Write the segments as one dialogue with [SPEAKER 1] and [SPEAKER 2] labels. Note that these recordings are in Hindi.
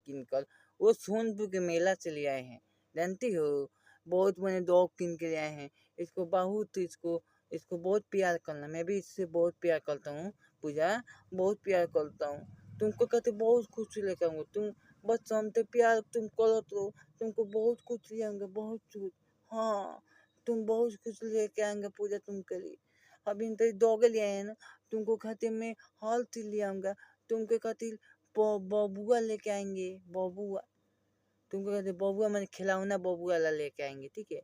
[SPEAKER 1] किन कर, वो सोनपुर के मेला चले आए हैं, जानती हो। बहुत मैंने डॉग किन के ले आए हैं। इसको बहुत प्यार करना, मैं भी इससे बहुत प्यार करता हूँ पूजा, बहुत प्यार करता हूँ। तुमको कहते बहुत कुछ लेकर आऊंगा, तुम बस हमसे प्यार तुम करो तो तुमको बहुत कुछ ले आऊंगा, बहुत कुछ। हाँ, तुम बहुत कुछ लेके आएंगे पूजा तुमके लिए। अभी तो डॉगे ले आए हैं ना, तुमको खातिर मैं हर चीज ले आऊंगा। तुमके खातिर बबुआ लेके आएंगे, बबुआ। तुमको कहते बबुआ मैंने खिलौना बबुआ ला लेके आएंगे, ठीक है।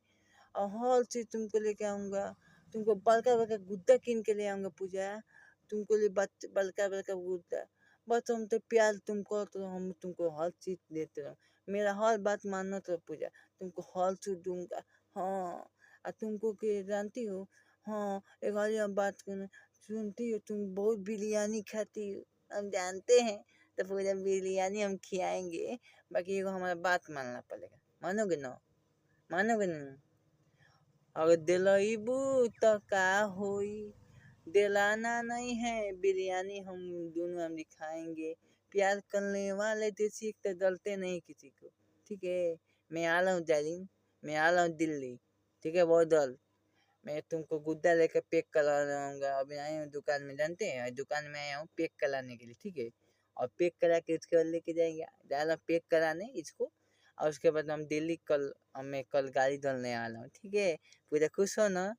[SPEAKER 1] और हर चीज तुमको लेके आऊंगा। तुमको बड़का बड़का गुड्डा किन के ले आऊंगा पूजा, तुमको लिए बड़का बड़का गुड्डा। बस हम तो प्यार तुमको, तो हम तुमको हर चीज देते रहो। मेरा हर बात मानना तो पूजा, तुमको हर चीज दूंगा। हाँ, और तुमको के जानती हो। हाँ, एक और ये बात सुनती हो, तुम बहुत बिरयानी खाती हो, हम जानते हैं। तो पूजा बिरयानी हम खिलाएंगे, बाकी एगो हमारा बात मानना पड़ेगा, मानोगे ना, मानोगे ना। अगर दिलइबू तो का होई, दिलाना नहीं है बिरयानी, हम दोनों हम दिखाएंगे। प्यार करने वाले देसी तो डरते नहीं किसी को, ठीक है। मैं आ रहा हूँ डार्लिंग, मैं आ रहा हूँ दिल्ली, ठीक है, बहुत जल्द। मैं तुमको गुड्डा लेकर पैक करा लाऊंगा। अभी आए हूँ दुकान में, जानते हैं, दुकान में आया हूँ पैक कराने के लिए, ठीक है। और पैक करा के इसके बाद लेके जाएंगे, जा रहा पैक कराने इसको। और उसके बाद हम दिल्ली मैं कल गाड़ी धुलने आ रहा हूँ, ठीक है। पूरा खुश हो ना,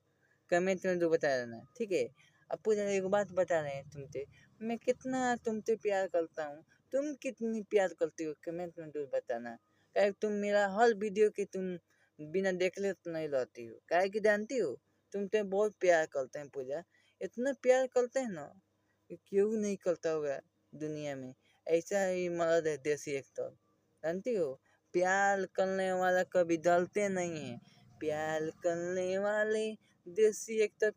[SPEAKER 1] कमेंट में दो बता देना, ठीक है। अब पूजा एक बात बता रहे हैं तुमसे, मैं कितना तुमसे प्यार करता हूँ, तुम कितनी प्यार करती हो, कमेंट में दो बताना। क्या तुम मेरा हर वीडियो के तुम बिना देख ले तो नहीं रहती हो, क्या कि जानती हो, तुमसे बहुत प्यार करते हैं पूजा। इतना प्यार करते हैं ना कि क्यों नहीं करता होगा दुनिया में। ऐसा ही मर्द है देसी एक तो, जानती हो। प्यार करने वाला कभी डरते नहीं है, प्यार करने वाले देसी एक तो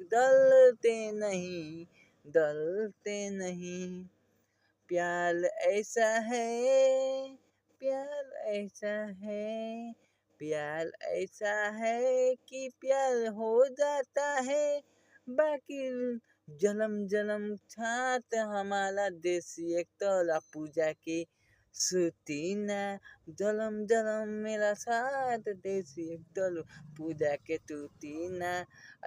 [SPEAKER 1] डरते नहीं, डरते नहीं। प्यार ऐसा है, प्यार ऐसा है, प्यार ऐसा है कि प्यार हो जाता है। बाकी जन्म जन्म साथ हमारा देसी एक तोला पूजा की सुतीना, जन्म जन्म मेरा साथ देसी एक तोला पूजा के तूतीना।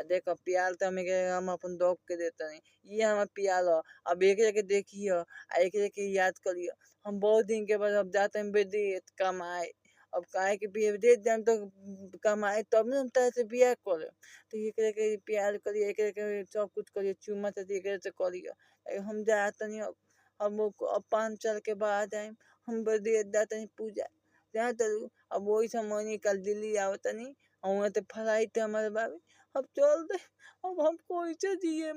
[SPEAKER 1] देखो प्यार तो हम अपन डॉग के देते नहीं, ये हमारा प्यार हो। अब एक के देखियो, एक के याद करियो। हम बहुत दिन के बाद अब जाते हैं विदेश कमाए, अब काहे के विदेश जान तो कमाए तब न तरह से बियाह करे। तो एक के प्यार करिए, एक के सब कुछ करिए, चुम्मा तो एक से करियो। हम जाते नहीं अब 5 साल के बाद आए, हम विदेश जाते नहीं पूजा, जहाँ तक अब वही समय निकल दिल्ली आवत नहीं। और वहाँ तो फ्लाइट हमारे बाबे, अब चल दे। अब हम कैसे जिए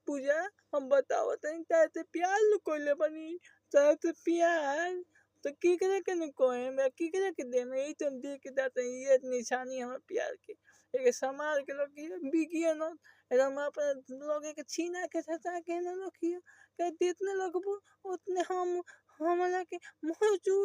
[SPEAKER 1] पूजा, हम बताओ तनी, ताते प्यार लो कोइले बनी, ताते प्यार तो की करे के न कोए, मैं की करे के दे, मैं यही तुम दे के दाते, ये निशानी हमारे प्यार के। एक समार के लोग बिगिए न, एकदम अपने लोग के छीना के सता के न रखियो, कह जितने लोग उतने हम हमरा के मौजूद